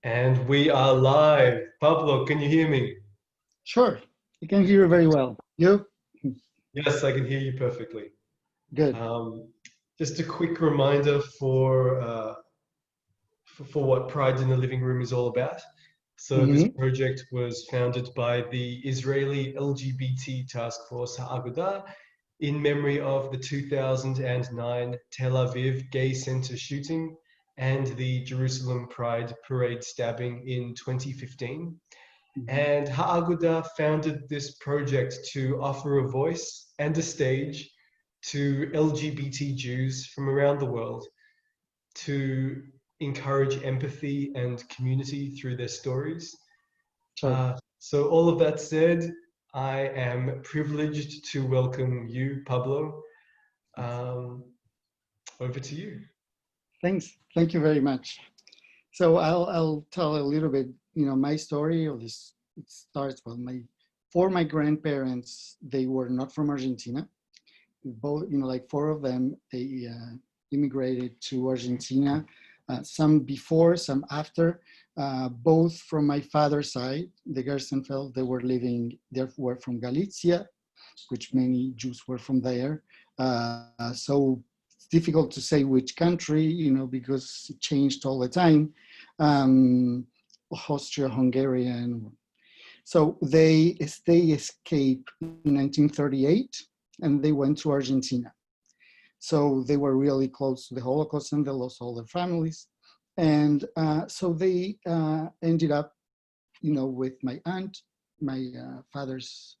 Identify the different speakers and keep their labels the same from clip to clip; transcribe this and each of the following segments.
Speaker 1: And we are live. Pablo, can you hear me?
Speaker 2: Sure, I can hear you very well. You?
Speaker 1: Yes, I can hear you perfectly.
Speaker 2: Good.
Speaker 1: Um, just a quick reminder for what Pride in the Living Room is all about. So this
Speaker 2: Hmm.
Speaker 1: project was founded by the Israeli LGBT task force Agudah in memory of the 2009 Tel Aviv Gay Center shooting and the Jerusalem Pride Parade stabbing in 2015.
Speaker 2: Hmm.
Speaker 1: And Ha'agudah founded this project to offer a voice and a stage to LGBT Jews from around the world to encourage empathy and community through their stories.
Speaker 2: Sure.
Speaker 1: So, all of that said, I am privileged to welcome you, Pablo. Um, Over to you.
Speaker 2: Thanks. Thank you very much. So I'll tell a little bit, my story of this. It starts well. My grandparents, they were not from Argentina. Both, like four of them, they immigrated to Argentina. Some before, some after. Both from my father's side, the Gerstenfeld, they were from Galicia, which many Jews were from there. So it's difficult to say which country, because it changed all the time. Um, Austria-Hungarian. So they escaped in 1938 and they went to Argentina. So they were really close to the Holocaust and they lost all their families. And so they ended up, with my aunt, my father's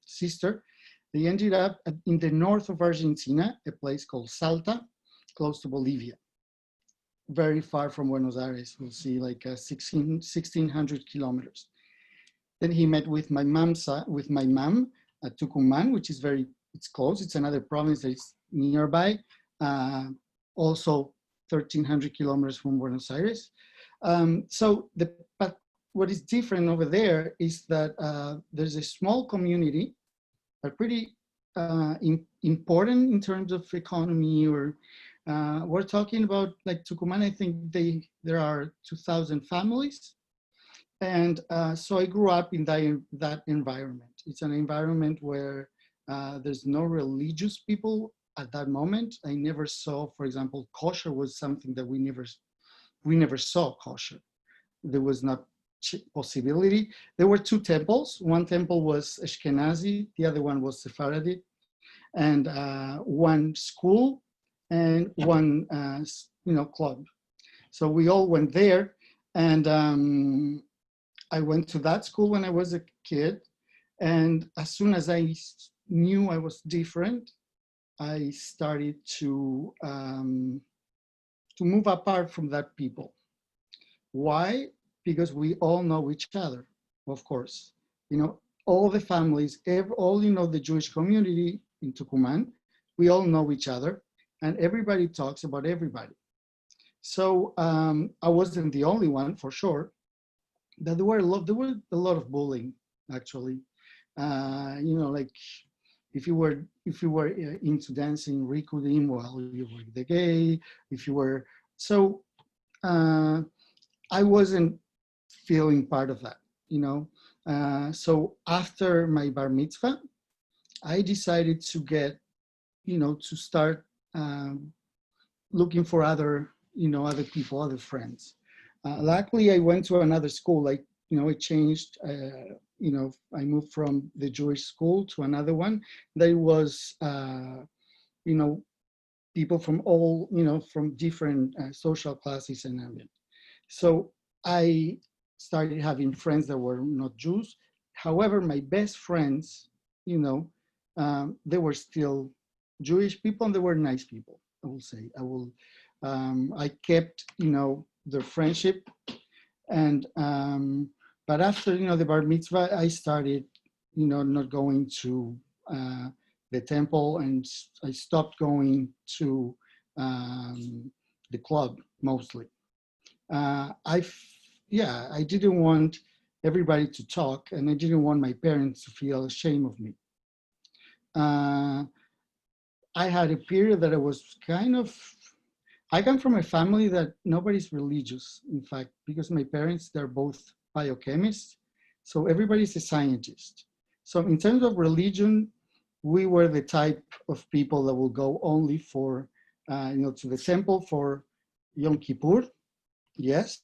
Speaker 2: sister. They ended up in the north of Argentina, a place called Salta, close to Bolivia, very far from Buenos Aires. We'll see like 1,600 kilometers. Then he met with with my mom at Tucumán, which is it's close. It's another province that is nearby, uh, also 1,300 kilometers from Buenos Aires. But what is different over there is that there's a small community, but pretty important in terms of economy. Or we're talking about like Tucumán. I think there are 2,000 families, and so I grew up in that environment. It's an environment where there's no religious people at that moment. I never saw, for example, kosher was something that we never saw kosher. There was not possibility. There were two temples. One temple was Ashkenazi, the other one was Sephardic, and one school and one club. So we all went there, and I went to that school when I was a kid. And as soon as I knew I was different, I started to move apart from that people. Why? Because we all know each other, of course. All the families, all the Jewish community in Tucumán, we all know each other, and everybody talks about everybody. So I wasn't the only one, for sure. That there were a lot of bullying, actually. Like if you were into dancing rikudim, well, you were the gay. If you were so. Uh, I wasn't feeling part of that, So after my bar mitzvah, I decided to start looking for other people, other friends. Luckily, I went to another school. Like, it changed. I moved from the Jewish school to another one. There was, you know, people from from different social classes and ambient. So I started having friends that were not Jews. However, my best friends, they were still Jewish people, and they were nice people. I will say. I kept, their friendship, and but after, the bar mitzvah, I started, not going to the temple, and I stopped going to the club mostly. I, yeah, I didn't want everybody to talk, and I didn't want my parents to feel ashamed of me. Uh, I had a period that I was kind of I come from a family that nobody's religious, in fact, because my parents, they're both biochemists. So everybody's a scientist. So in terms of religion, we were the type of people that will go only for, to the temple for Yom Kippur, yes,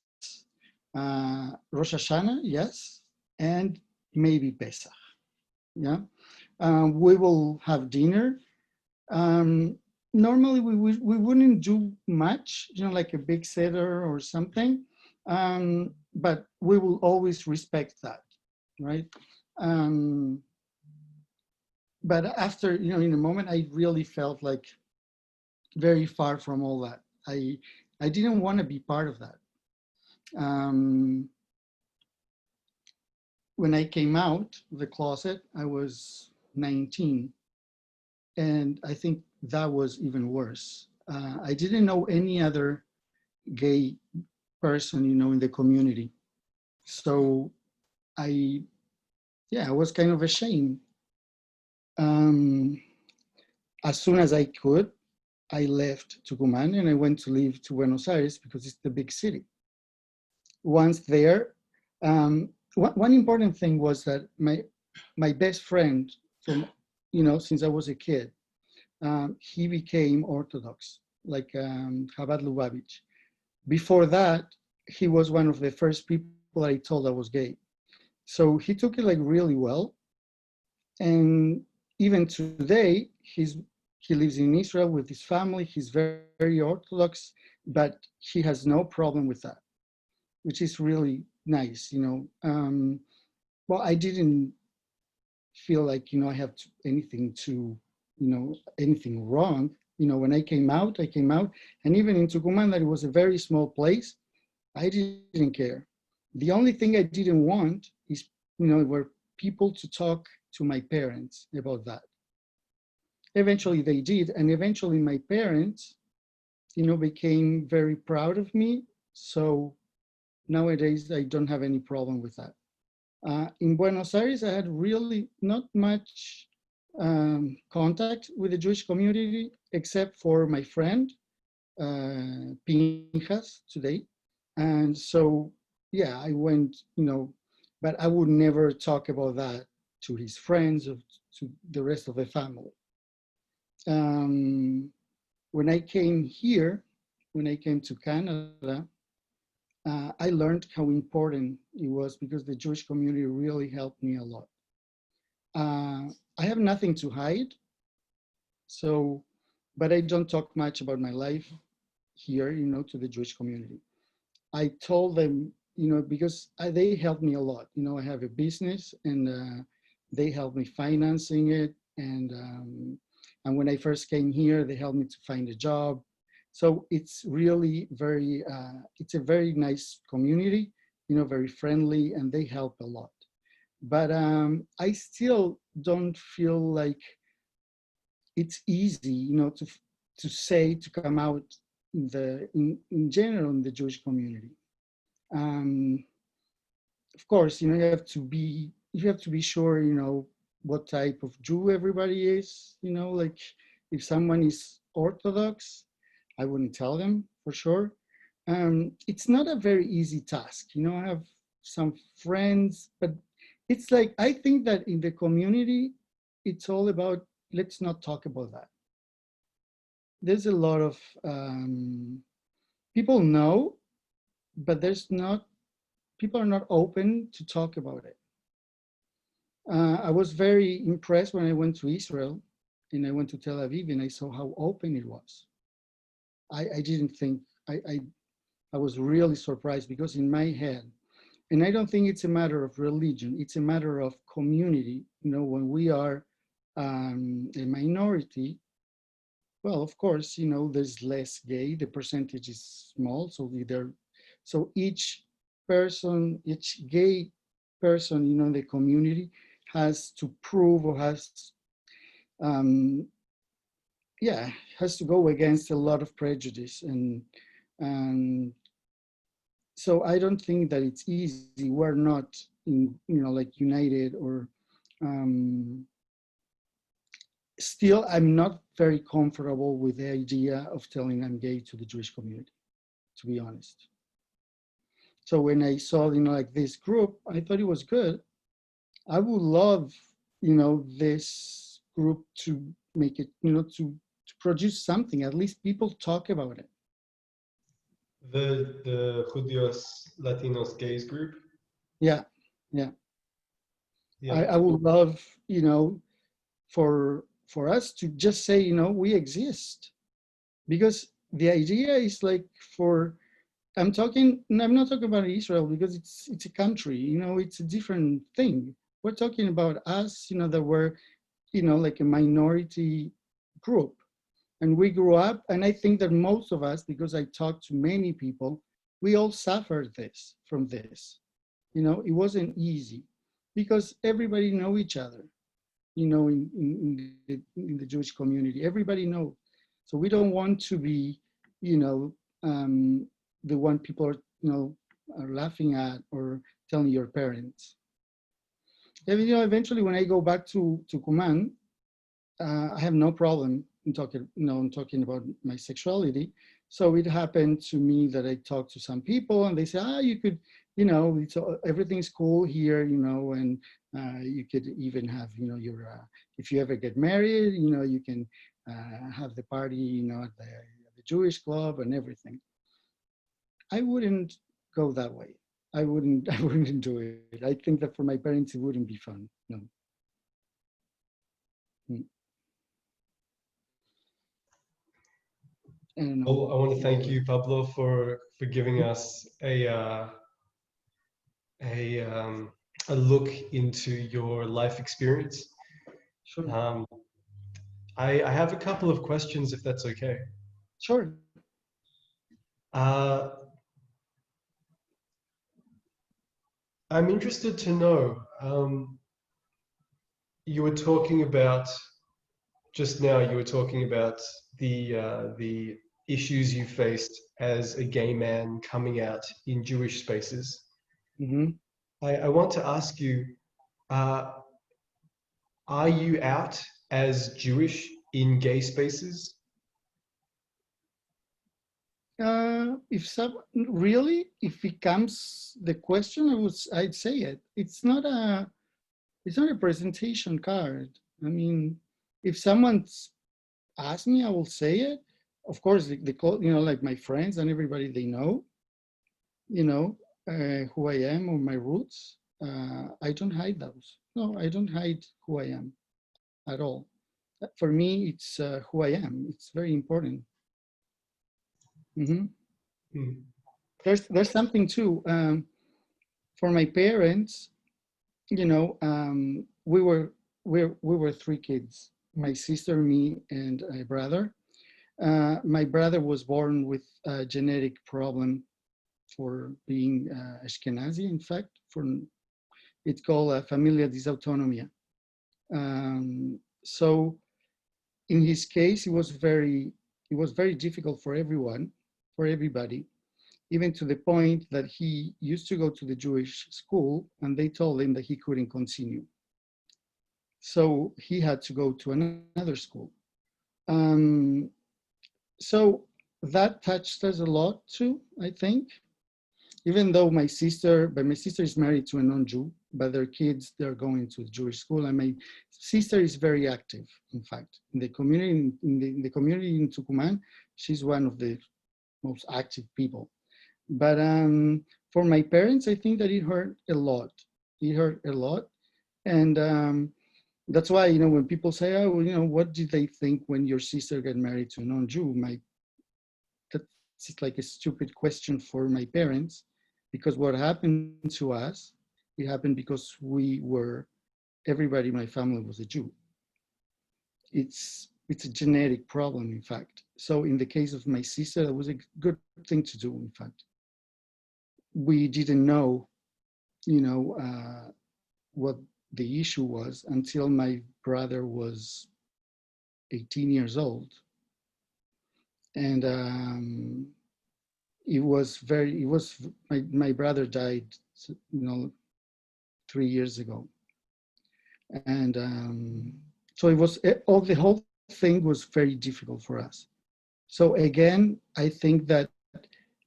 Speaker 2: Rosh Hashanah, yes, and maybe Pesach, yeah. We will have dinner. Um, Normally, we wouldn't do much, like a big seder or something, but we will always respect that, right? Um, but after, in a moment, I really felt like very far from all that. I didn't want to be part of that. Um, when I came out of the closet, I was 19. And I think that was even worse. I didn't know any other gay person, in the community. So I, yeah, I was kind of ashamed. Um, as soon as I could, I left Tucumán and I went to live to Buenos Aires because it's the big city. Once there, one important thing was that my best friend from, since I was a kid, he became Orthodox, like Chabad Lubavitch. Before that, he was one of the first people I told I was gay. So he took it like really well. And even today, he lives in Israel with his family. He's very Orthodox, but he has no problem with that, which is really nice. Well, I didn't feel like, I have anything wrong. When I came out, I came out. And even in Tucumán, that it was a very small place, I didn't care. The only thing I didn't want is, were people to talk to my parents about that. Eventually they did. And eventually my parents, became very proud of me. So nowadays I don't have any problem with that. In Buenos Aires, I had really not much contact with the Jewish community, except for my friend, Pinchas, today. And so, yeah, I went, but I would never talk about that to his friends or to the rest of the family. Um, when I came here, when I came to Canada, I learned how important it was because the Jewish community really helped me a lot. I have nothing to hide, so, but I don't talk much about my life here, to the Jewish community. I told them, because they helped me a lot. I have a business and they helped me financing it. And when I first came here, they helped me to find a job. So it's really it's a very nice community, very friendly, and they help a lot. But I still don't feel like it's easy, to come out in general in the Jewish community. Um, of course, you have to be sure, what type of Jew everybody is. Like if someone is Orthodox, I wouldn't tell them for sure. It's not a very easy task. I have some friends, but it's like, I think that in the community, it's all about, let's not talk about that. There's a lot of people know, but people are not open to talk about it. I was very impressed when I went to Israel and I went to Tel Aviv and I saw how open it was. I didn't think, I was really surprised because in my head, and I don't think it's a matter of religion, it's a matter of community. When we are a minority, well, of course, there's less gay, the percentage is small, so each person, each gay person, in the community has to prove or um, has to go against a lot of prejudice. And so I don't think that it's easy. We're not like united or, um, still, I'm not very comfortable with the idea of telling I'm gay to the Jewish community, to be honest. So when I saw, like this group, I thought it was good. I would love, this group to make it, to produce something. At least people talk about it.
Speaker 1: The Judios Latinos gays group.
Speaker 2: Yeah, yeah.
Speaker 1: Yeah.
Speaker 2: I would love, for us to just say, we exist, because the idea is like I'm not talking about Israel because it's a country, it's a different thing. We're talking about us, that we're, like a minority group. And we grew up, and I think that most of us, because I talked to many people, we all suffered from this. It wasn't easy because everybody know each other, in the Jewish community. Everybody knows. So we don't want to be, the one people are, are laughing at or telling your parents. And, eventually when I go back to Cuman, I have no problem in talking about my sexuality. So it happened to me that I talked to some people and they say, you could, everything's cool here, and you could even have, your, if you ever get married, you can have the party, at the Jewish club and everything. I wouldn't go that way. I wouldn't do it. I think that for my parents, it wouldn't be fun. No. I don't know.
Speaker 1: Well, I want to thank you, Pablo, for giving us a um, a look into your life experience.
Speaker 2: Sure.
Speaker 1: Um, I have a couple of questions, if that's okay.
Speaker 2: Sure.
Speaker 1: Uh, I'm interested to know. You were talking about just now. You were talking about the issues you faced as a gay man coming out in Jewish spaces.
Speaker 2: Mm-hmm.
Speaker 1: I want to ask you, uh, are you out as Jewish in gay spaces?
Speaker 2: If it comes the question, I'd say it. It's not a presentation card. I mean, if someone asks me, I will say it. Of course, like my friends and everybody, they know, who I am or my roots. I don't hide those. No, I don't hide who I am at all. For me, it's who I am. It's very important. Mm-hmm.
Speaker 1: Hmm.
Speaker 2: There's something too. For my parents, we were three kids: my sister, me, and a brother. My brother was born with a genetic problem for being Ashkenazi. In fact, it's called familia dysautonomia. So in his case, it was very difficult for everybody, even to the point that he used to go to the Jewish school and they told him that he couldn't continue. So he had to go to another school. Um, so that touched us a lot too, I think. Even though my sister is married to a non-Jew, but their kids, they're going to Jewish school. And my sister is very active, in fact, in the community, in the community in Tucumán. She's one of the most active people. But for my parents, I think that it hurt a lot. It hurt a lot. And that's why, when people say, oh, well, what did they think when your sister got married to a non-Jew? That's like a stupid question for my parents, because what happened to us, it happened because everybody in my family was a Jew. It's a genetic problem, in fact. So in the case of my sister, that was a good thing to do, in fact. We didn't know, what the issue was until my brother was 18 years old. And my brother died, 3 years ago. And So it was all the whole thing was very difficult for us. So again, I think that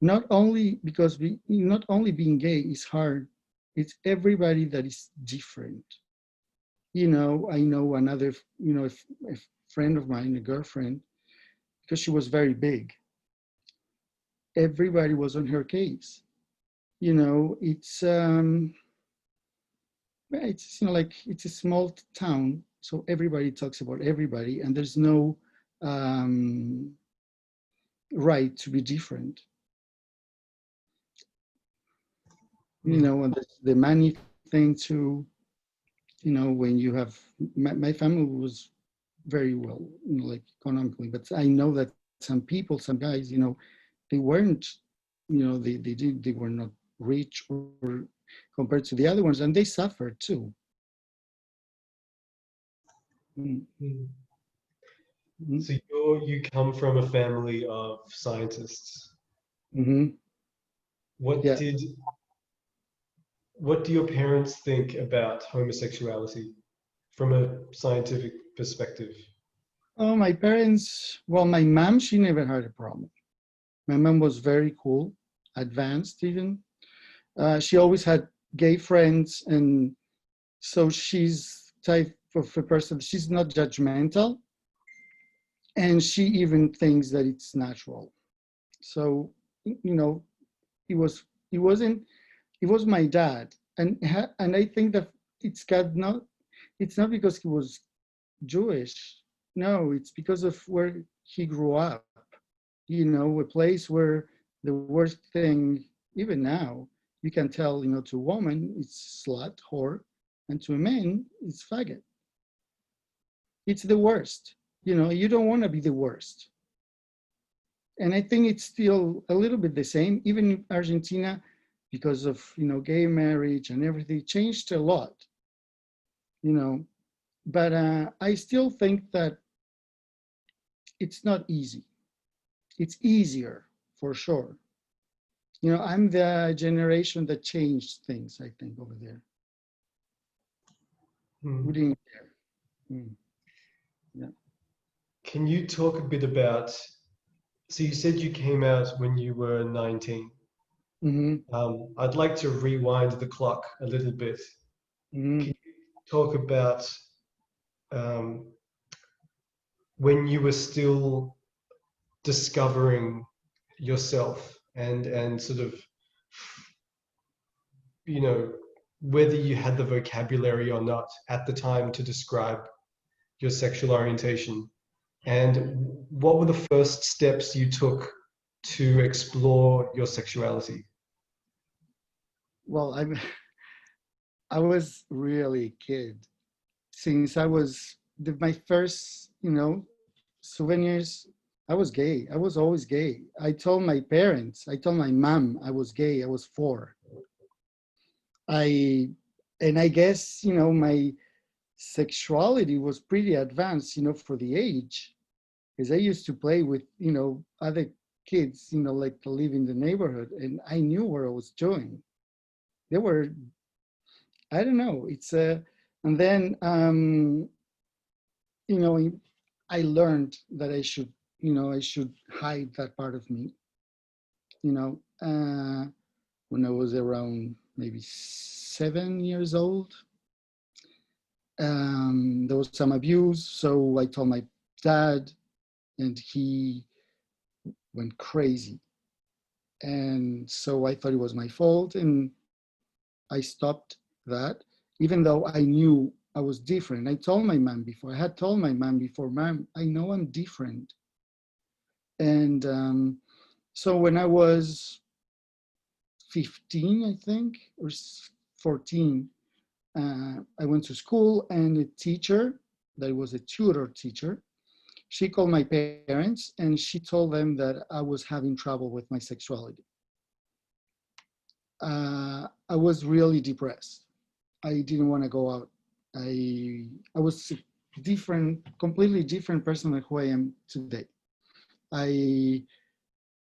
Speaker 2: not only because not only being gay is hard, it's everybody that is different. I know another, a friend of mine, a girlfriend, because she was very big. Everybody was on her case. It's like it's a small town, so everybody talks about everybody, and there's no um, right to be different. And the money thing too. When you have my family was very well, like economically, but I know that some people, some guys, they weren't, they were not rich or compared to the other ones, and they suffered too.
Speaker 1: Mm.
Speaker 2: Mm-hmm.
Speaker 1: So you come from a family of scientists.
Speaker 2: Mm-hmm.
Speaker 1: What
Speaker 2: Yeah.
Speaker 1: did what do your parents think about homosexuality from a scientific perspective?
Speaker 2: Oh, my parents, well, my mom, she never had a problem. My mom was very cool, advanced even. She always had gay friends, and so she's type of a person, she's not judgmental, and she even thinks that it's natural. So, it was, it wasn't, it was my dad. And I think that it's not because he was Jewish. No, it's because of where he grew up. A place where the worst thing, even now, you can tell, to a woman, it's slut, whore, and to a man, it's faggot. It's the worst. You don't want to be the worst. And I think it's still a little bit the same, even in Argentina, because of, gay marriage and everything changed a lot, you know. But I still think that it's not easy. It's easier for sure. I'm the generation that changed things, I think, over there. We
Speaker 1: Hmm.
Speaker 2: didn't care. Mm, yeah.
Speaker 1: Can you talk a bit about, so you said you came out when you were 19.
Speaker 2: Mm-hmm.
Speaker 1: I'd like to rewind the clock a little bit.
Speaker 2: Mm-hmm.
Speaker 1: Can you talk about um, when you were still discovering yourself and sort of, you know, whether you had the vocabulary or not at the time to describe your sexual orientation? And what were the first steps you took to explore your sexuality?
Speaker 2: Well, I was really a kid since I was my first, souvenirs. I was gay. I was always gay. I told my parents. I told my mom I was gay. I was 4. I and I guess my sexuality was pretty advanced, for the age, because I used to play with other kids, like to live in the neighborhood, and I knew what I was doing. They were, I don't know. It's a, and then you know, I learned that I should hide that part of me, you know, when I was around maybe 7 years old. There was some abuse, so I told my dad, and he went crazy. And so I thought it was my fault, and I stopped that, even though I knew I was different. I told my mom before, I had told my mom before, Mom, I know I'm different. And so when I was 15, I think, or 14, I went to school, and a teacher, that was a tutor teacher, she called my parents and she told them that I was having trouble with my sexuality. I was really depressed. I didn't want to go out. I was a completely different person than who I am today. I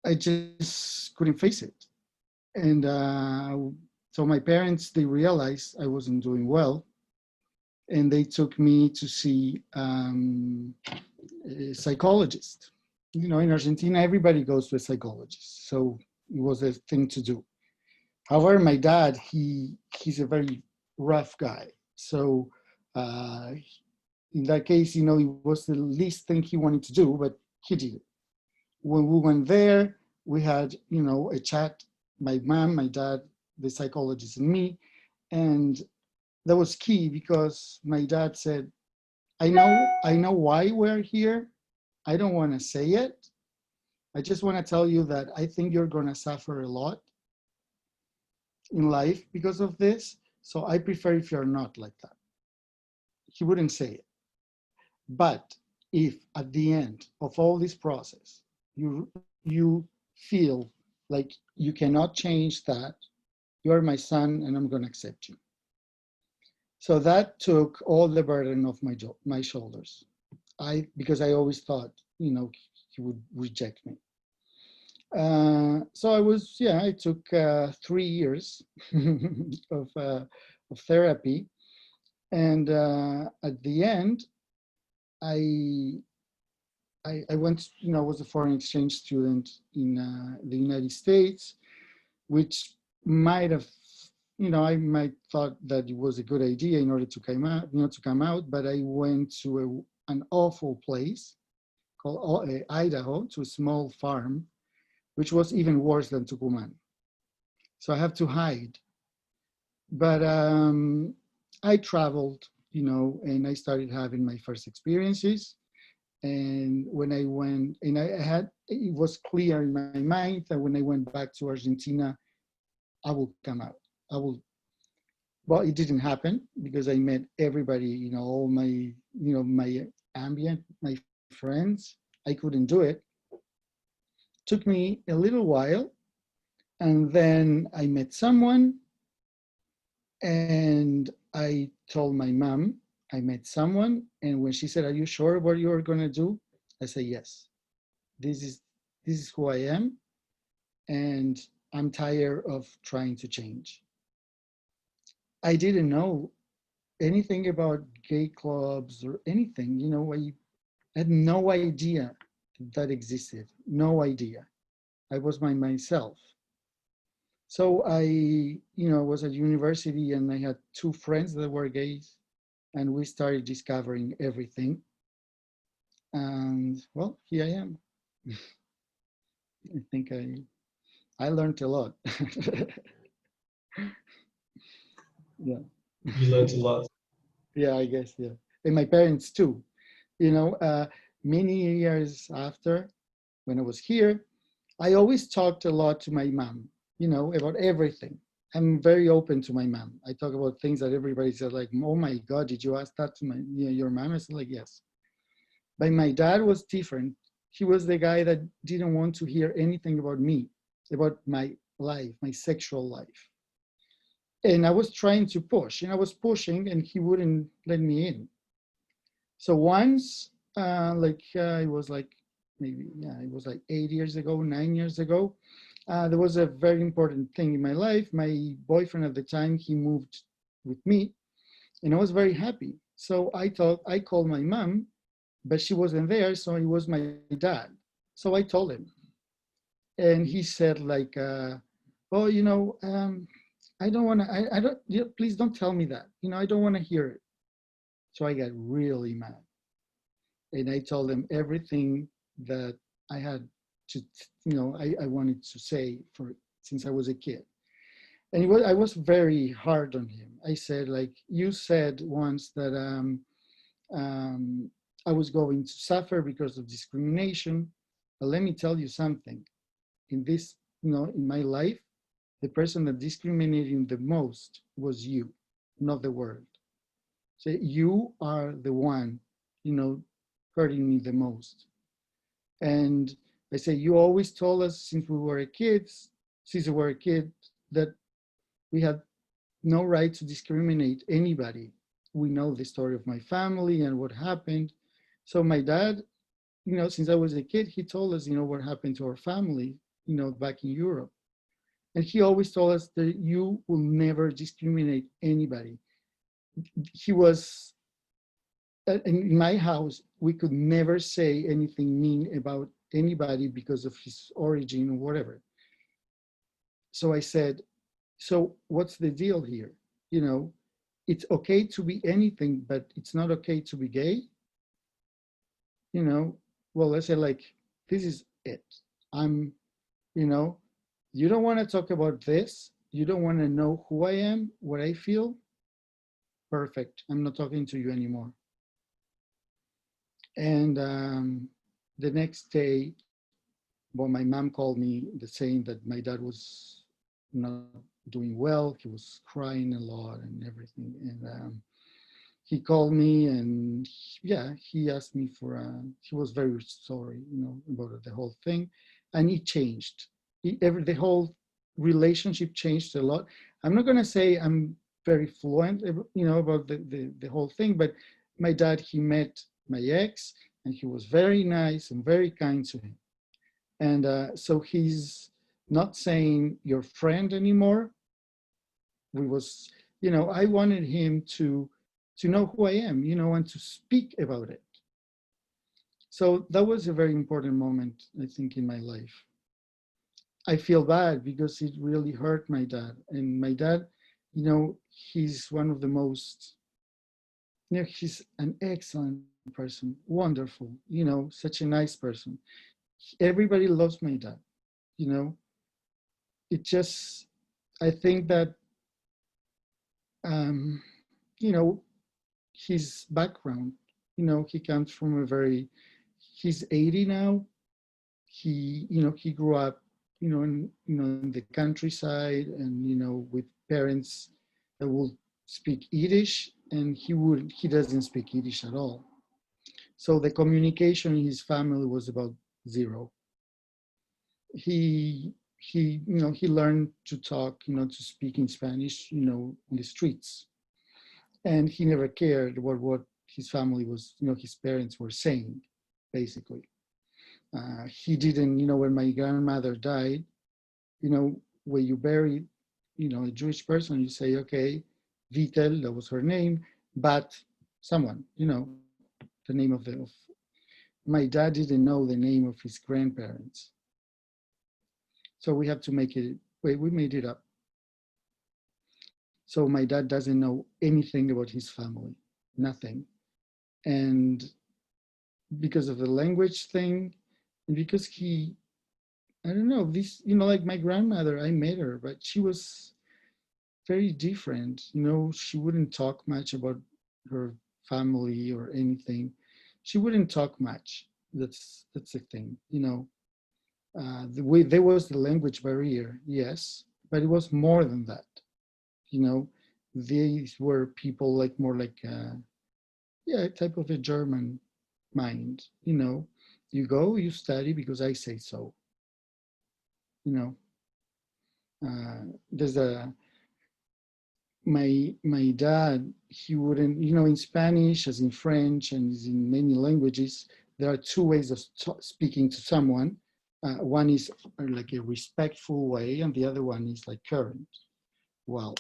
Speaker 2: I just couldn't face it. And so my parents, they realized I wasn't doing well. and they took me to see a psychologist. You know, in Argentina, everybody goes to a psychologist, so it was a thing to do. However, my dad, he's a very rough guy, so uh, in that case, you know, it was the least thing he wanted to do, but he did it. When we went there, we had, you know, a chat, my mom, my dad, the psychologist, and me, and that was key because my dad said, I know why we're here. I don't want to say it. I just want to tell you that I think you're going to suffer a lot in life because of this. So I prefer if you're not like that. He wouldn't say it. But if at the end of all this process, you feel like you cannot change that, you're my son and I'm going to accept you. So that took all the burden off my shoulders. Because I always thought, you know, he would reject me. So I took 3 years of therapy, and at the end, I I went, you know, I was a foreign exchange student in the United States, which might have, you know, I might thought that it was a good idea in order to come out, you know, to come out, but I went to an awful place called Idaho, to a small farm, which was even worse than Tucumán. So I have to hide. But I traveled, you know, and I started having my first experiences. And when I went, and I had, it was clear in my mind that when I went back to Argentina, I will come out. I will, well, it didn't happen because I met everybody, you know, all my, you know, my ambient, my friends. I couldn't do it. Took me a little while. And then I met someone and I told my mom I met someone. And when she said, "Are you sure what you're going to do?" I said, "Yes. This is this is who I am, and I'm tired of trying to change." I didn't know anything about gay clubs or anything. You know, I had no idea that existed. No idea. I was by myself. So I, you know, was at university and I had two friends that were gays, and we started discovering everything. And well, here I am. I think I learned a lot. Yeah.
Speaker 1: You learned a lot.
Speaker 2: Yeah, I guess, yeah. And my parents too. You know, many years after, when I was here, I always talked a lot to my mom, you know, about everything. I'm very open to my mom. I talk about things that everybody says, like, "Oh my God, did you ask that to my, you know, your mom?" I said, like, "Yes." But my dad was different. He was the guy that didn't want to hear anything about me, about my life, my sexual life. And I was trying to push, and I was pushing, and he wouldn't let me in. So once, it was like maybe, yeah, it was like 8 years ago, 9 years ago, there was a very important thing in my life. My boyfriend at the time, he moved with me, and I was very happy. So I thought, I called my mom, but she wasn't there, so it was my dad. So I told him, and he said like, "Oh, you know, I don't want to. I don't. Please don't tell me that. You know, I don't want to hear it." So I got really mad, and I told him everything that I had to, you know, I wanted to say for since I was a kid. And I was very hard on him. I said, like, "You said once that um, I was going to suffer because of discrimination. But let me tell you something. In this, you know, in my life, the person that discriminated the most was you, not the world. So you are the one, you know, hurting me the most." And I say, "You always told us since we were a kid, that we had no right to discriminate anybody. We know the story of my family and what happened." So my dad, you know, since I was a kid, he told us, you know, what happened to our family, you know, back in Europe. And he always told us that you will never discriminate anybody. He was in my house, we could never say anything mean about anybody because of his origin or whatever. So I said, so what's the deal here? You know, it's okay to be anything, but it's not okay to be gay. You know, well, I said, like, this is it. I'm, you know, you don't want to talk about this. You don't want to know who I am, what I feel. Perfect. I'm not talking to you anymore. And the next day, well, my mom called me saying that my dad was not doing well. He was crying a lot and everything. And he called me and yeah, he asked me for, he was very sorry, you know, about the whole thing. And it changed. The whole relationship changed a lot. I'm not going to say I'm very fluent, you know, about the whole thing, but my dad, he met my ex and he was very nice and very kind to him. And so he's not saying your friend anymore. We was, you know, I wanted him to know who I am, you know, and to speak about it. So that was a very important moment, I think, in my life. I feel bad because it really hurt my dad. And my dad, you know, he's one of the most, you know, he's an excellent person, wonderful, you know, such a nice person. Everybody loves my dad, you know. It just, I think that, you know, his background, you know, he comes from a very, he's 80 now. He, you know, he grew up, you know, in the countryside and, you know, with parents that will speak Yiddish, and he doesn't speak Yiddish at all. So the communication in his family was about zero. You know, he learned to talk, you know, to speak in Spanish, you know, in the streets. And he never cared what his family was, you know, his parents were saying, basically. He didn't, you know, when my grandmother died, you know, when you bury, you know, a Jewish person, you say, okay, Vitel, that was her name, but someone, you know, the name of my dad didn't know the name of his grandparents. So we have to make it, wait, we made it up. So my dad doesn't know anything about his family, nothing. And because of the language thing, and because he, I don't know, this, you know, like my grandmother, I met her, but she was very different. You know, she wouldn't talk much about her family or anything. She wouldn't talk much. That's the thing, you know. The way there was the language barrier, yes, but it was more than that. You know, these were people like more like yeah, type of a German mind. You know, you go, you study because I say so. You know, there's a my dad. He wouldn't, you know, in Spanish as in French and as in many languages. There are two ways of speaking to someone. One is like a respectful way, and the other one is like current. Well,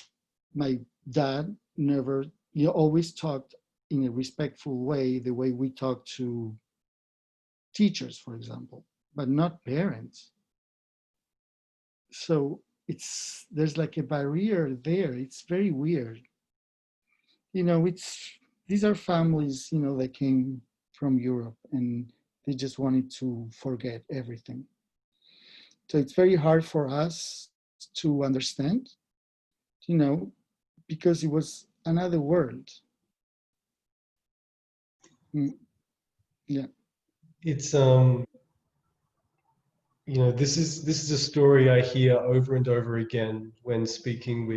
Speaker 2: my dad never, he always talked in a respectful way, the way we talk to teachers, for example, but not parents. So it's, there's like a barrier there. It's very weird. You know, it's, these are families, you know, that came from Europe and they just wanted to forget everything. So it's very hard for us to understand, you know, because it was another world. Mm, yeah.
Speaker 1: It's you know, this is a story I hear over and over again when speaking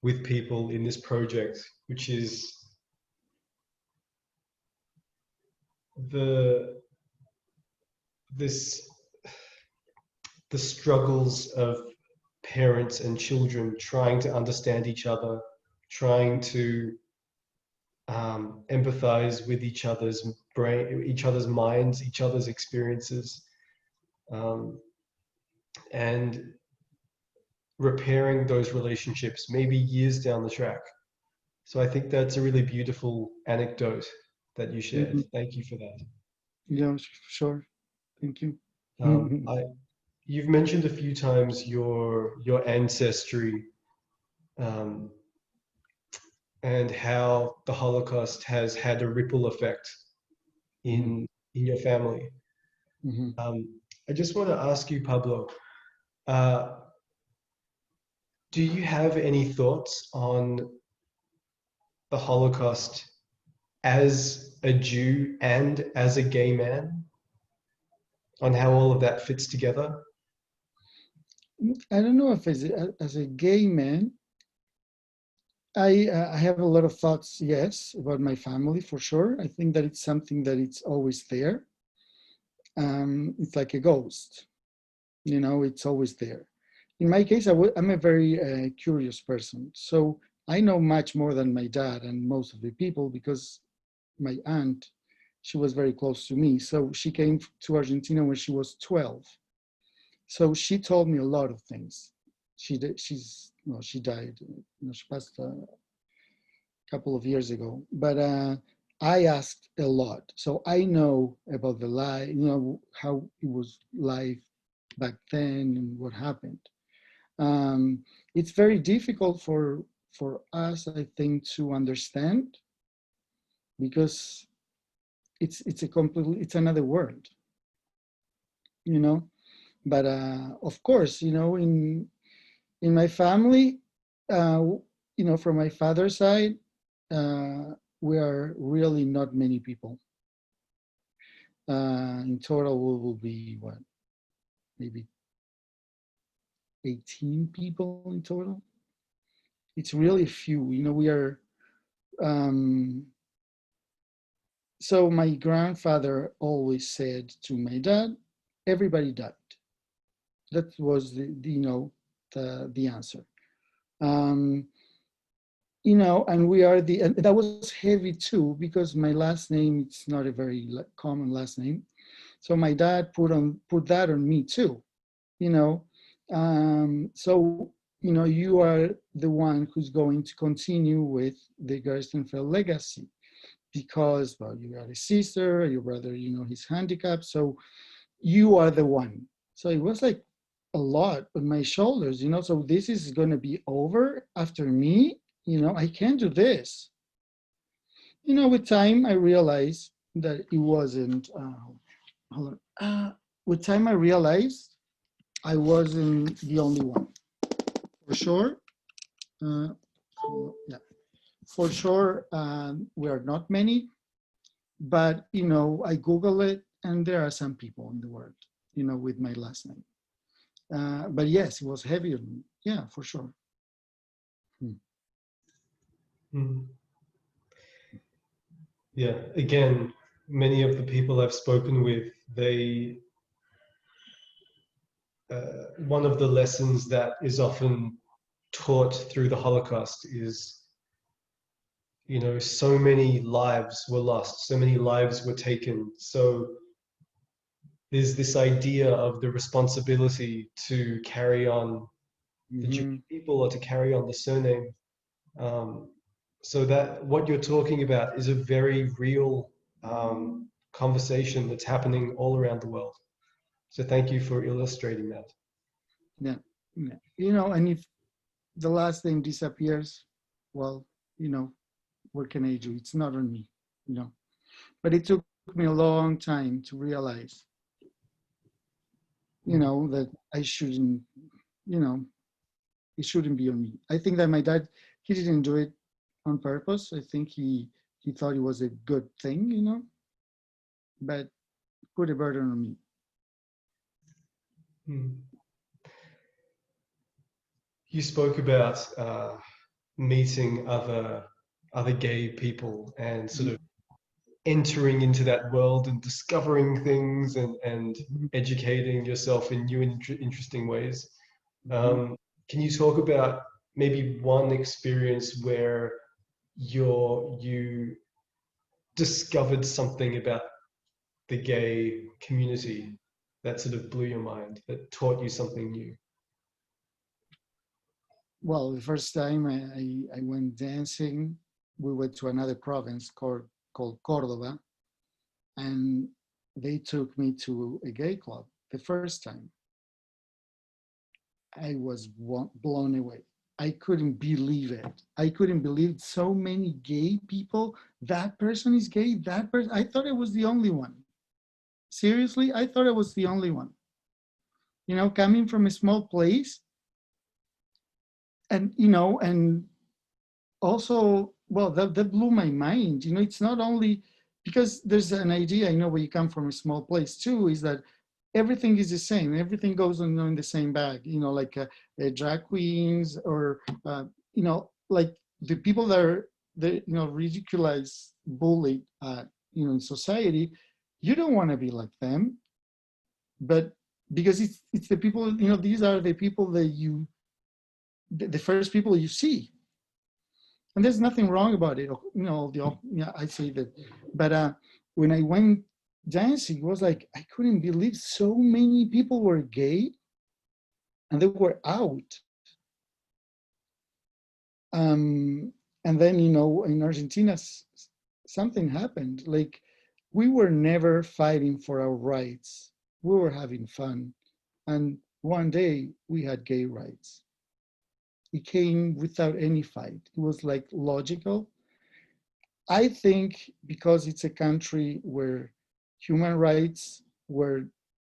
Speaker 1: with people in this project, which is the this the struggles of parents and children trying to understand each other, trying to empathize with each other's brain, each other's minds, each other's experiences, um, and repairing those relationships maybe years down the track. So I think that's a really beautiful anecdote. that you shared.
Speaker 2: Mhm.
Speaker 1: Thank you for that.
Speaker 2: Yeah, sure. Thank you.
Speaker 1: I You've mentioned a few times your ancestry, um, and how the Holocaust has had a ripple effect
Speaker 2: Mhm.
Speaker 1: in your family.
Speaker 2: Mhm.
Speaker 1: I just want to ask you, Pablo, uh, do you have any thoughts on the Holocaust as a Jew and as a gay man, on how all of that fits together?
Speaker 2: I don't know if as a gay man, I have a lot of thoughts, yes, about my family for sure. I think that it's something that it's always there. It's like a ghost, it's always there. In my case, I'm a very curious person. So I know much more than my dad and most of the people because my aunt, she was very close to me. So she came to Argentina when she was 12. So she told me a lot of things. She died. She passed couple of years ago, but I asked a lot. So I know about the life, how it was life back then and what happened. It's very difficult for us, I think, to understand because it's another world, you know. But of course, in my family, uh, from my father's side, we are really not many people. In total, we will be what, maybe 18 people in total. It's really few. We are. Um, so my grandfather always said to my dad, "Everybody died." That was the answer. Um, and we are and that was heavy too because my last name, it's not a very common last name. So my dad put that on me too. you know so you are the one who's going to continue with the Gerstenfeld legacy because, well, you got a sister, your brother, he's handicapped, so you are the one. So it was like a lot on my shoulders. So this is going to be over after me. I can't do this. With time I realized that it wasn't. Hold on. With time I realized I wasn't the only one. For sure. Uh, yeah, for sure. We are not many, but I Google it, and there are some people in the world, with my last name. But yes, it was heavy on me. Yeah, for sure. Hmm.
Speaker 1: Mm. Yeah, again, many of the people I've spoken with, one of the lessons that is often taught through the Holocaust is, so many lives were lost, so many lives were taken. So there's this idea of the responsibility to carry on the Jewish
Speaker 2: Mhm.
Speaker 1: people or to carry on the surname. Um, so that what you're talking about is a very real conversation that's happening all around the world. So thank you for illustrating that.
Speaker 2: Yeah, yeah. And if the last name disappears, well, you know, what can I do? It's not on me, you know. But it took me a long time to realize, that I shouldn't, you know, it shouldn't be on me. I think that my dad, he didn't do it on purpose. I think he thought it was a good thing, but put a burden on me.
Speaker 1: Hmm. You spoke about meeting other gay people and sort of entering into that world and discovering things and
Speaker 2: Mhm.
Speaker 1: educating yourself in new and interesting ways.
Speaker 2: Mhm.
Speaker 1: Um, can you talk about maybe one experience where you discovered something about the gay community that sort of blew your mind, that taught you something new?
Speaker 2: Well, the first time I went dancing, we went to another province called called Cordova, and they took me to a gay club the first time. I was blown away. I couldn't believe it. I couldn't believe so many gay people. That person is gay. That person. I thought I was the only one. Seriously, I thought I was the only one. You know, coming from a small place, and and also, well, that blew my mind. You know, it's not only because there's an idea. I know where you come from a small place too. Is that everything is the same. Everything goes on in the same bag. You know, like drag queens or like the people that are ridiculized, bullied, in society. You don't want to be like them, but because it's the people. These are the people that the first people you see, and there's nothing wrong about it. I say that, but when I went dancing, it was like I couldn't believe so many people were gay and they were out. And then in Argentina, something happened. Like, we were never fighting for our rights. We were having fun, and one day we had gay rights. It came without any fight. It was like logical. I think because it's a country where human rights were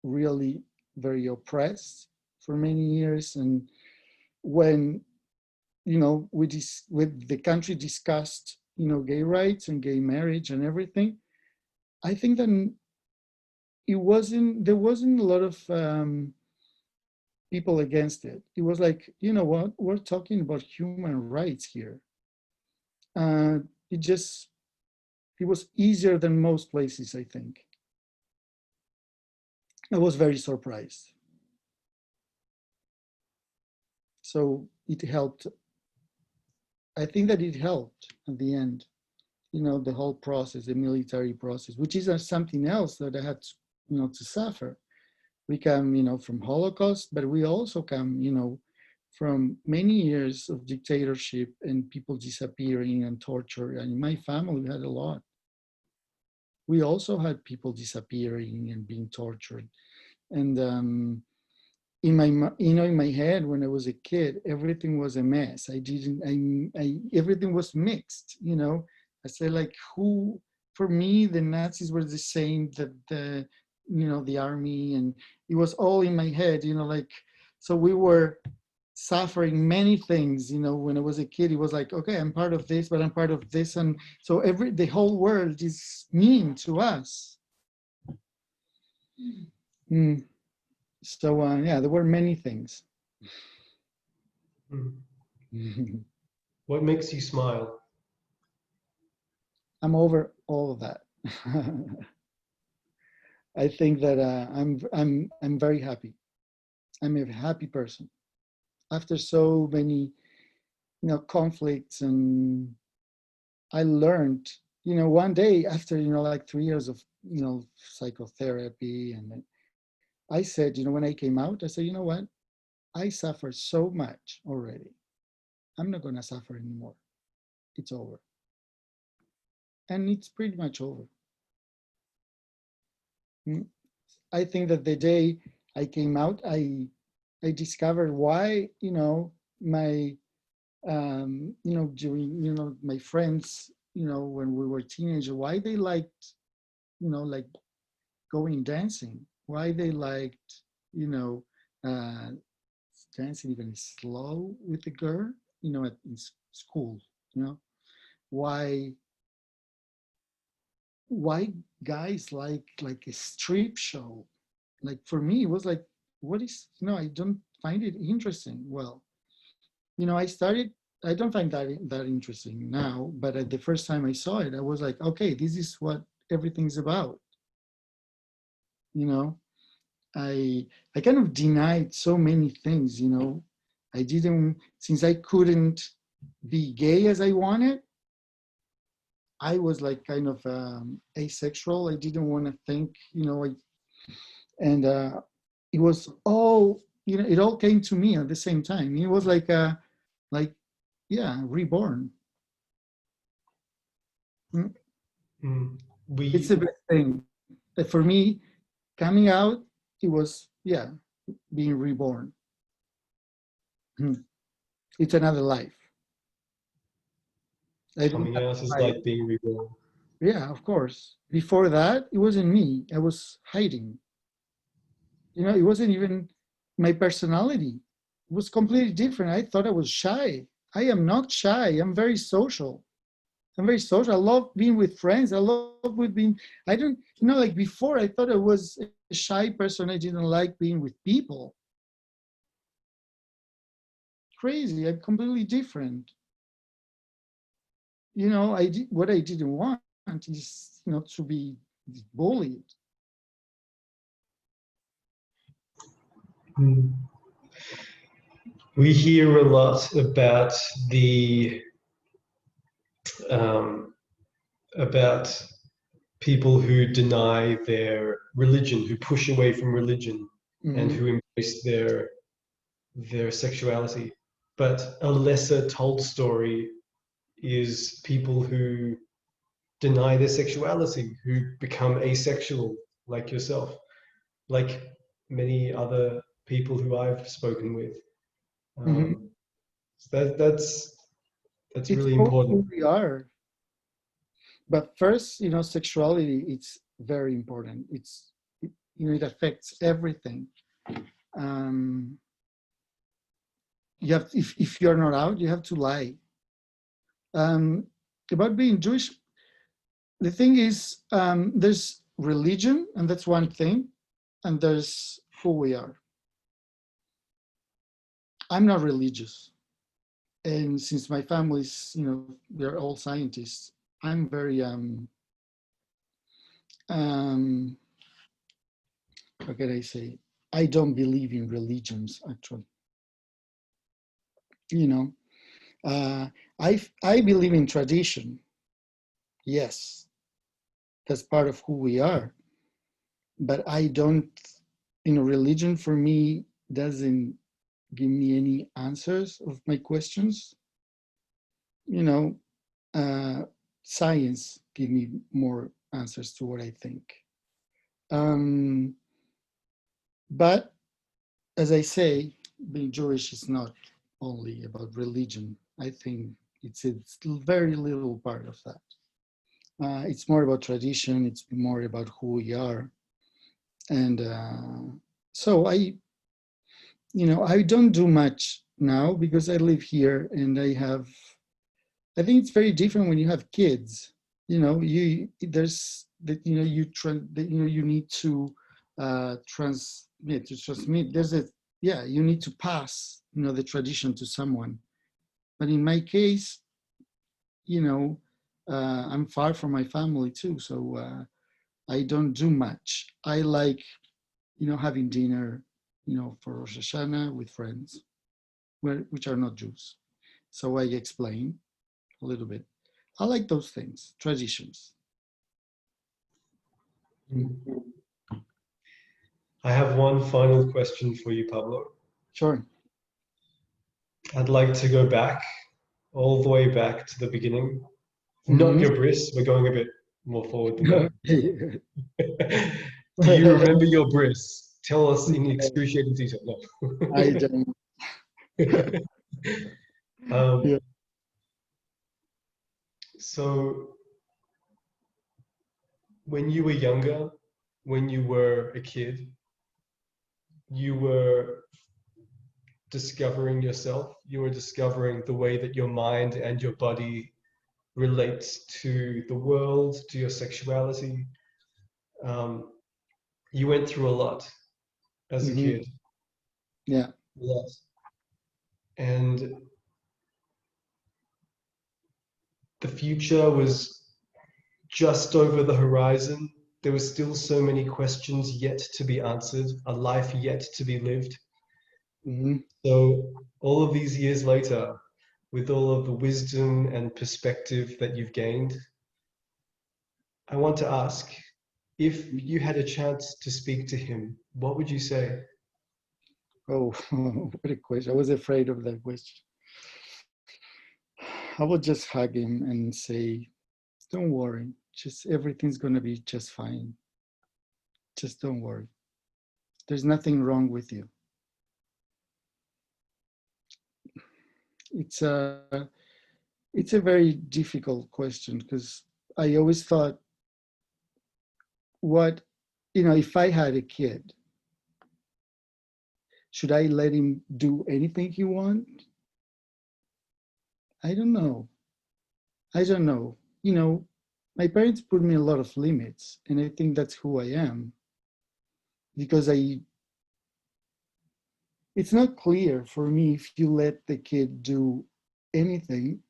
Speaker 2: really very oppressed for many years, and when with the country discussed gay rights and gay marriage and everything, I think that there wasn't a lot of people against it. It was like, you know what, we're talking about human rights here. Uh, it was easier than most places, I think. I was very surprised. So it helped. I think that it helped at the end, the whole process, the military process, which is something else that I had to suffer. We come, from Holocaust, but we also come, from many years of dictatorship and people disappearing and torture. And in my family, we had a lot. We also had people disappearing and being tortured. And in my head, when I was a kid, everything was a mess. Everything was mixed. I say, like, for me, the Nazis were the same that the army, and it was all in my head. So we were suffering many things. When I was a kid, it was like, okay, I'm part of this, but I'm part of this, and so the whole world is mean to us. So yeah, there were many things.
Speaker 1: What makes you smile?
Speaker 2: I'm over all of that. I think that I'm very happy. I'm a happy person after so many conflicts, and I learned one day after like 3 years of psychotherapy, and I said, when I came out, I said, you know what, I suffered so much already. I'm not going to suffer anymore. It's over. And it's pretty much over. I think that the day I came out, I discovered why, my, during, my friends, when we were teenagers, why they liked, like going dancing, why they liked, dancing even slow with the girl, in school, why guys like a strip show. Like, for me, it was like, what is, I don't find it interesting. Well, I don't find that interesting now, but at the first time I saw it, I was like, okay, this is what everything's about. I kind of denied so many things, I didn't, since I couldn't be gay as I wanted, I was like kind of asexual. I didn't want to think, and it was all, it all came to me at the same time. It was like, yeah, reborn.
Speaker 1: Mm.
Speaker 2: It's
Speaker 1: We
Speaker 2: a big thing. For me, coming out, it was, yeah, being reborn. It's another life. I don't
Speaker 1: coming
Speaker 2: have
Speaker 1: out
Speaker 2: to
Speaker 1: is
Speaker 2: hide.
Speaker 1: like being reborn.
Speaker 2: Yeah, of course. Before that, it wasn't me. I was hiding. It wasn't even my personality. It was completely different. I thought I was shy. I am not shy. I'm very social. I'm very social. I love being with friends. I love with being, I don't, like before, I thought I was a shy person. I didn't like being with people. Crazy. I'm completely different. I did what I didn't want is, to be bullied.
Speaker 1: Mm. We hear a lot about the um, about people who deny their religion, who push away from religion, and
Speaker 2: Mm-hmm.
Speaker 1: who embrace their sexuality. But a lesser told story is people who deny their sexuality, who become asexual, like yourself, like many other people who I've spoken with.
Speaker 2: Mm-hmm.
Speaker 1: Um, that's
Speaker 2: It's
Speaker 1: really
Speaker 2: all
Speaker 1: important.
Speaker 2: who we are. But first, sexuality, it's very important. It affects everything. Um, if you're not out, you have to lie. Um, about being Jewish, the thing is, there's religion, and that's one thing, and there's who we are. I'm not religious, and since my family's, they're all scientists, I'm very um, how can I say? I don't believe in religions, actually. You know, uh, I believe in tradition. Yes, that's part of who we are. But I don't, religion for me doesn't give me any answers of my questions. You know, uh, Science give me more answers to what I think. Um, but as I say, being Jewish is not only about religion. I think it's very little part of that. It's more about tradition. It's more about who we are, and so I don't do much now because I live here and I have. I think it's very different when you have kids. There's that you need to transmit. There's a yeah you need to pass the tradition to someone. But in my case, I'm far from my family too, so I don't do much. I like having dinner, for Rosh Hashanah with friends, which are not Jews. So I explain a little bit. I like those things, traditions.
Speaker 1: I have one final question for you, Pablo.
Speaker 2: Sure.
Speaker 1: I'd like to go back, all the way back to the beginning. Not
Speaker 2: Mm-hmm.
Speaker 1: your bris, we're going a bit more forward than that.
Speaker 2: Okay.
Speaker 1: Do you remember your bris? Tell us in excruciating detail.
Speaker 2: I don't.
Speaker 1: No.
Speaker 2: Yeah.
Speaker 1: um, so, when you were younger, when you were a kid, you were discovering yourself. You were discovering the way that your mind and your body relates to the world, to your sexuality. Um, you went through a lot as a
Speaker 2: Mm-hmm.
Speaker 1: kid,
Speaker 2: Yeah.
Speaker 1: a lot. And the future was just over the horizon. There were still so many questions yet to be answered, a life yet to be lived.
Speaker 2: Mm-hmm.
Speaker 1: So, all of these years later, with all of the wisdom and perspective that you've gained, I want to ask if you had a chance to speak to him, what would you say?
Speaker 2: Oh, what a question. I was afraid of that question. I would just hug him and say, don't worry. Just everything's going to be just fine. Just don't worry. There's nothing wrong with you. It's a very difficult question because I always thought, what, if I had a kid, should I let him do anything he wants? I don't know. I don't know. My parents put me a lot of limits, and I think that's who I am. Because it's not clear for me, if you let the kid do anything,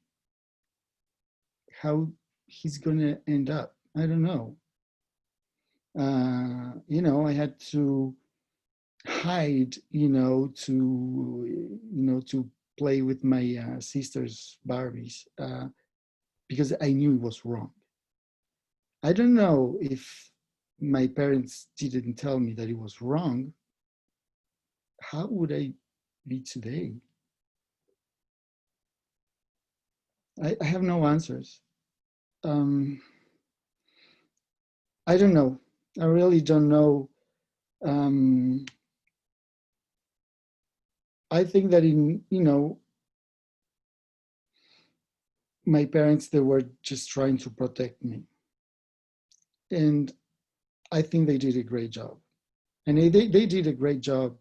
Speaker 2: how he's gonna end up. I don't know. I had to hide, to play with my sister's Barbies, because I knew it was wrong. I don't know if my parents didn't tell me that it was wrong, how would I be today? I have no answers. I don't know. I really don't know. I think that my parents, they were just trying to protect me. And I think they did a great job. And they did a great job,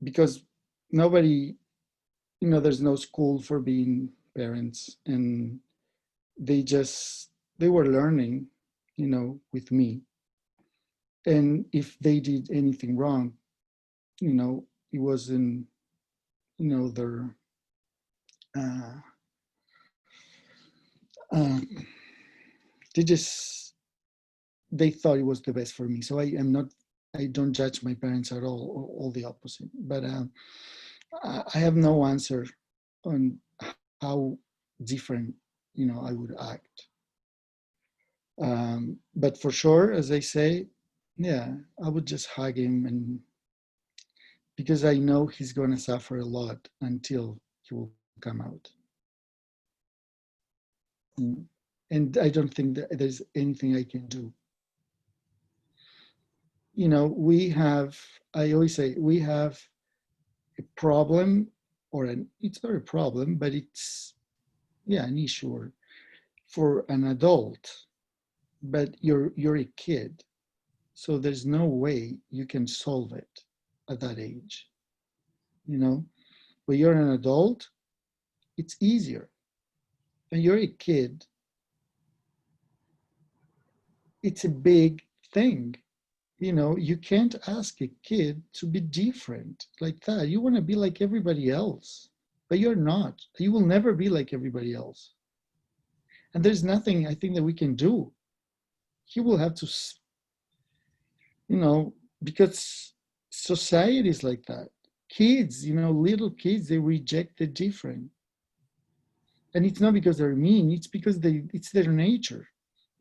Speaker 2: because nobody, there's no school for being parents. And they were learning, with me. And if they did anything wrong, it wasn't, their, uh, they thought it was the best for me. So I don't judge my parents at all the opposite. But I have no answer on how different, I would act. But for sure, as I say, yeah, I would just hug him, and because I know he's going to suffer a lot until he will come out. And I don't think that there's anything I can do. I always say, we have a problem, it's not a problem, but it's, an issue for an adult, but you're a kid. So there's no way you can solve it at that age. When you're an adult, it's easier. When you're a kid, it's a big thing. You can't ask a kid to be different like that. You want to be like everybody else, but you're not. You will never be like everybody else. And there's nothing I think that we can do. He will have to, because society is like that. Kids, little kids, they reject the different. And it's not because they're mean, it's because it's their nature.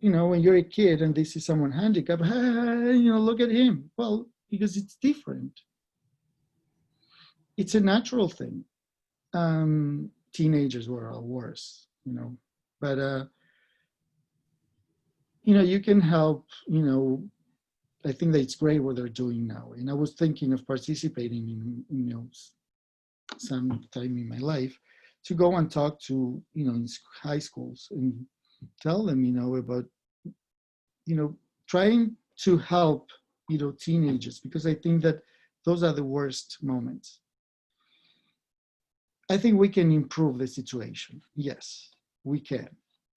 Speaker 2: When you're a kid and they see someone handicapped, look at him. Well, because it's different. It's a natural thing. Teenagers were worse, but you can help. I think that it's great what they're doing now. And I was thinking of participating in, some time in my life, to go and talk to, in high schools and tell them, about, trying to help, teenagers, because I think that those are the worst moments. I think we can improve the situation. Yes, we can.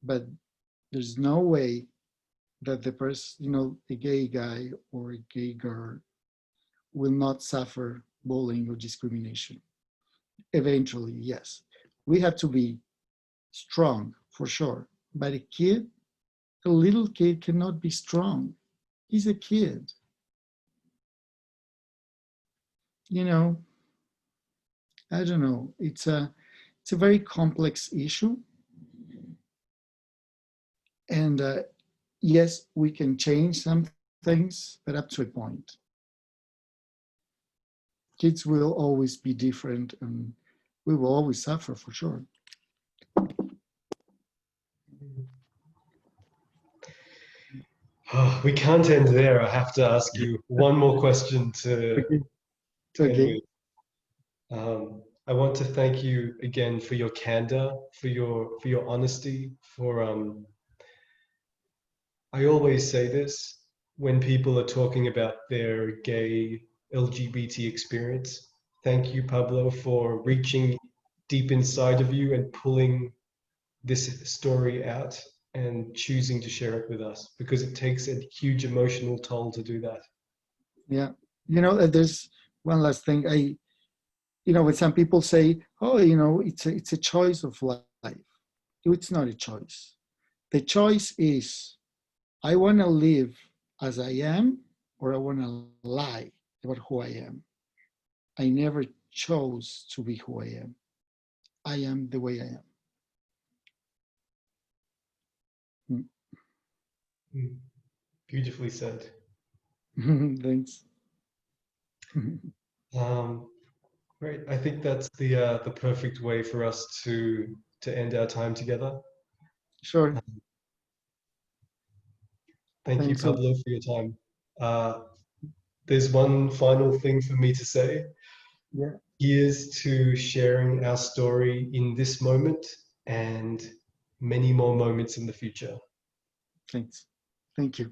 Speaker 2: But there's no way that the person, a gay guy or a gay girl, will not suffer bullying or discrimination. Eventually, yes. We have to be strong, for sure. But a little kid cannot be strong. He's a kid. I don't know. It's a very complex issue. And yes, we can change some things, but up to a point. Kids will always be different, and we will always suffer, for sure.
Speaker 1: We can't end there. I have to ask you one more question to
Speaker 2: Okay. It's
Speaker 1: end
Speaker 2: okay.
Speaker 1: with. I want to thank you again for your candor, for your honesty, for I always say this when people are talking about their gay LGBT experience. Thank you, Pablo, for reaching deep inside of you and pulling this story out and choosing to share it with us because it takes a huge emotional toll to do that.
Speaker 2: Yeah. There's one last thing. When some people say, oh, it's a choice of life. It's not a choice. The choice is, I want to live as I am, or I want to lie about who I am. I never chose to be who I am. I am the way I am.
Speaker 1: Mm. Beautifully said.
Speaker 2: Thanks.
Speaker 1: Um, Great. I think that's the perfect way for us to end our time together.
Speaker 2: Sure.
Speaker 1: Thank you,
Speaker 2: Thanks a lot.
Speaker 1: Pablo, for your time. Uh, there's one final thing for me to say.
Speaker 2: Yeah.
Speaker 1: Here's to sharing our story in this moment and many more moments in the future.
Speaker 2: Thanks. Thank you.